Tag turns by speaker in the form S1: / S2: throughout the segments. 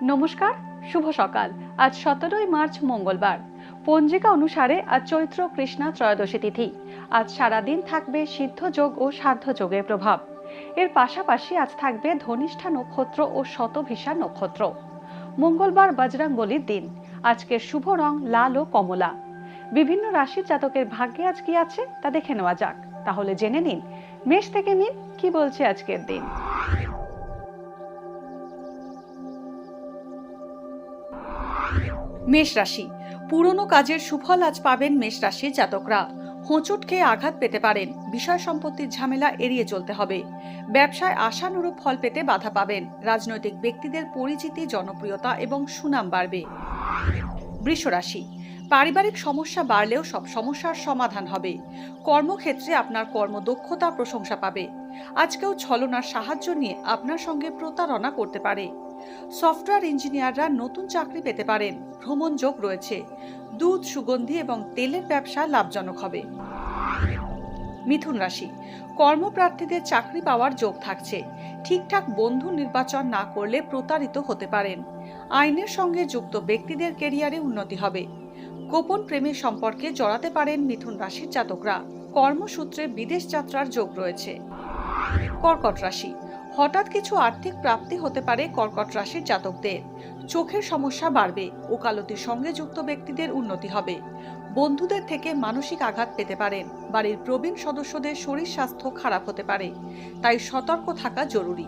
S1: নমস্কার, শুভ সকাল। আজ 17 মার্চ মঙ্গলবার। পঞ্জিকা অনুসারে আজ চৈত্র কৃষ্ণা ত্রয়োদশী তিথি। আজ সারাদিন থাকবে সিদ্ধ যোগ ও সাধ্য যোগের প্রভাব। এর পাশাপাশি আজ থাকবে ধনিষ্ঠা নক্ষত্র ও শতভিষা নক্ষত্র। মঙ্গলবার বজরঙ্গলির দিন। আজকের শুভ রং লাল ও কমলা। বিভিন্ন রাশির জাতকের ভাগ্যে আজ কি আছে তা দেখে নেওয়া যাক। তাহলে জেনে নিন মেষ থেকে নিন কি বলছে আজকের দিন। মেষ রাশি, পুরনো কাজের সুফল আজ পাবেন মেষ রাশির জাতকরা। হোঁচট খেয়ে আঘাত পেতে পারেন। বিষয় সম্পত্তির ঝামেলা এড়িয়ে চলতে হবে। ব্যবসায় আশানুরূপ ফল পেতে বাধা পাবেন। রাজনৈতিক ব্যক্তিদের পরিচিতি, জনপ্রিয়তা এবং সুনাম বাড়বে। বৃষ রাশি, পারিবারিক সমস্যা বাড়লেও সব সমস্যার সমাধান হবে। কর্মক্ষেত্রে আপনার কর্মদক্ষতা প্রশংসা পাবে। আজ কেউ ছলনার সাহায্য নিয়ে আপনার সঙ্গে প্রতারণা করতে পারে। সফটওয়্যার ইঞ্জিনিয়াররা নতুন চাকরি পেতে পারেন। ভ্রমণ যোগ রয়েছে। দুধ, সুগন্ধি এবং তেলের ব্যবসা লাভজনক হবে। মিথুন রাশি, কর্মপ্রার্থীদের চাকরি পাওয়ার যোগ থাকছে। ঠিকঠাক বন্ধু নির্বাচন না করলে প্রতারিত হতে পারেন। আইনের সঙ্গে যুক্ত ব্যক্তিদের ক্যারিয়ারে উন্নতি হবে। গোপন প্রেমের সম্পর্কে জড়াতে পারেন মিথুন রাশির জাতকরা। কর্মসূত্রে বিদেশ যাত্রার যোগ রয়েছে। কর্কট রাশি, হঠাৎ কিছু আর্থিক প্রাপ্তি হতে পারে কর্কট রাশির জাতকদের। চোখের সমস্যা বাড়বে। ওকালতির সঙ্গে যুক্ত ব্যক্তিদের উন্নতি হবে। বন্ধুদের থেকে মানসিক আঘাত পেতে পারেন। বাড়ির প্রবীণ সদস্যদের শরীর স্বাস্থ্য খারাপ হতে পারে, তাই সতর্ক থাকা জরুরি।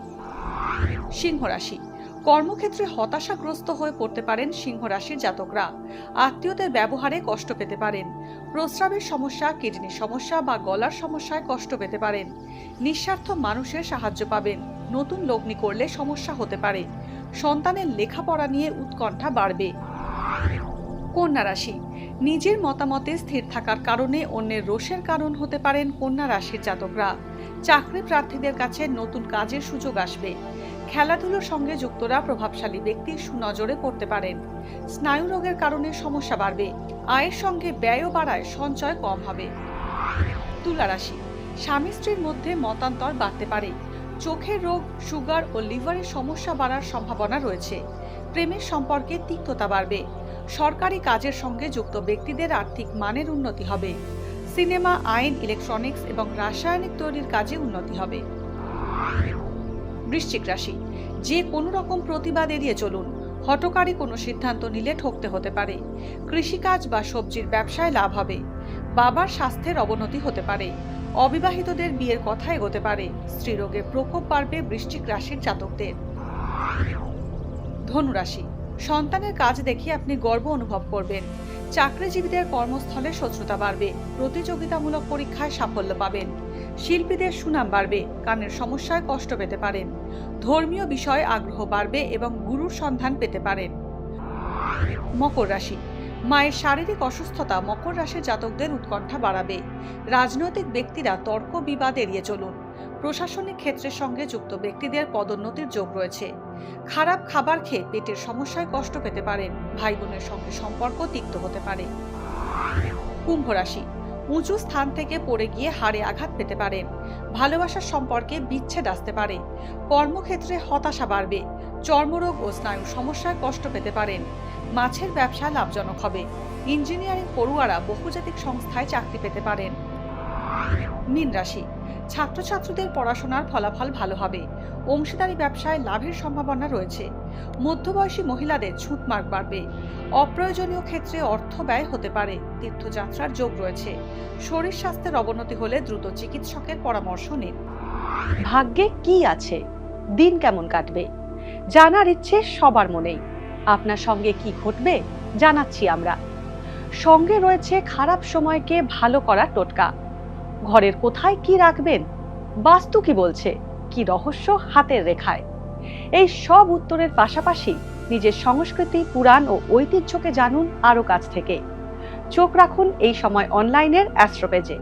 S1: সিংহ রাশি, কর্মক্ষেত্রে হতাশাগ্রস্ত হয়ে পড়তে পারেন সিংহ রাশির জাতকরা। আত্মীয়দের ব্যবহারে কষ্ট পেতে পারেন। প্রস্রাবের সমস্যা, কিডনির সমস্যা বা গলার সমস্যায় কষ্ট পেতে পারেন। নিঃস্বার্থ মানুষের সাহায্য পাবেন। নতুন লগ্নি করলে সমস্যা হতে পারে। সন্তানের লেখাপড়া নিয়ে উৎকণ্ঠা বাড়বে। কন্যা রাশি, নিজের মতামতে স্থির থাকার কারণে অন্যের রোষের কারণ হতে পারেন কন্যা রাশির জাতকরা। চাকরি প্রার্থীদের কাছে নতুন কাজের সুযোগ আসবে। খেলাধুলোর সঙ্গে যুক্তরা প্রভাবশালী ব্যক্তির সুনজরে পড়তে পারেন। স্নায়ু রোগের কারণে সমস্যা বাড়বে। আয়ের সঙ্গে ব্যয়ও বাড়ায়, সঞ্চয় কম হবে। তুলা রাশি, স্বামী স্ত্রীর মধ্যে মতান্তর বাড়তে পারে। চোখের রোগ, সুগার ও লিভারের সমস্যা বাড়ার সম্ভাবনা রয়েছে। প্রেমের সম্পর্কে তিক্ততা বাড়বে। সরকারি কাজের সঙ্গে যুক্ত ব্যক্তিদের আর্থিক মানের উন্নতি হবে। সিনেমা, আইন, ইলেকট্রনিক্স এবং রাসায়নিক তৈরির কাজে উন্নতি হবে। বৃশ্চিক রাশি, যে কোনো রকম প্রতিবাদ এড়িয়ে চলুন। হঠকারী কোনো সিদ্ধান্ত নিলে ঠকতে হতে পারে। কৃষিকাজ বা সবজির ব্যবসায় লাভ হবে। বাবার স্বাস্থ্যের অবনতি হতে পারে। অবিবাহিতদের বিয়ের কথা এগোতে পারে। স্ত্রীরোগের প্রকোপ বাড়বে বৃশ্চিক রাশির জাতকদের। ধনু রাশি, সন্তানের কাজ দেখে আপনি গর্ব অনুভব করবেন। চাকরিজীবীদের কর্মস্থলে শত্রুতা বাড়বে। প্রতিযোগিতামূলক পরীক্ষায় সাফল্য পাবেন। শিল্পীদের সুনাম বাড়বে। কানের সমস্যায় কষ্ট পেতে পারেন। ধর্মীয় বিষয়ে আগ্রহ বাড়বে এবং গুরুর সন্ধান পেতে পারেন। মকর রাশি, মায়ের শারীরিক অসুস্থতা মকর রাশির জাতকদের উৎকণ্ঠা বাড়াবে। রাজনৈতিক ব্যক্তিরা তর্ক বিবাদ এড়িয়ে চলুন। প্রশাসনিক ক্ষেত্রের সঙ্গে যুক্ত ব্যক্তিদের পদোন্নতির যোগ রয়েছে। খারাপ খাবার খেয়ে পেটের সমস্যায় কষ্ট পেতে পারেন। ভাই বোনের সঙ্গে সম্পর্ক তিক্ত হতে পারে। কুম্ভ রাশি, উঁচু স্থান থেকে পড়ে গিয়ে হাড়ে আঘাত পেতে পারেন। ভালোবাসার সম্পর্কে বিচ্ছেদ আসতে পারে। কর্মক্ষেত্রে হতাশা বাড়বে। চর্মরোগ ও স্নায়ু সমস্যায় কষ্ট পেতে পারেন। মাছের ব্যবসা লাভজনক হবে। ইঞ্জিনিয়ারিং পড়ুয়ারা বহুজাতিক সংস্থায় চাকরি পেতে পারেন। মীন রাশি, ছাত্রছাত্রীদের পড়াশোনার ফলাফল ভালো হবে। অংশীদারি ব্যবসায় লাভের সম্ভাবনা রয়েছে। মধ্যবয়সী মহিলাদের ছুঁতমার্ক বাড়বে। অপ্রয়োজনীয় ক্ষেত্রে অর্থ ব্যয় হতে পারে। তীর্থযাত্রার যোগ রয়েছে। শরীর স্বাস্থ্যের অবনতি হলে দ্রুত চিকিৎসকের পরামর্শ নিন। ভাগ্যে কি আছে, দিন কেমন কাটবে, জানার ইচ্ছে সবার মনেই। আপনার সঙ্গে কি ঘটবে জানাচ্ছি আমরা। সঙ্গে রয়েছে খারাপ সময়কে ভালো করার টোটকা। ঘরের কোথায় কি রাখবেন, বাস্তু কি বলছে, কি রহস্য হাতের রেখায়। এই সব উত্তরের পাশাপাশি নিজের সংস্কৃতি, পুরাণ ও ঐতিহ্যকে জানুন আরো কাছ থেকে। চোখ রাখুন এই সময় অনলাইনের অ্যাস্ট্রো পেজে।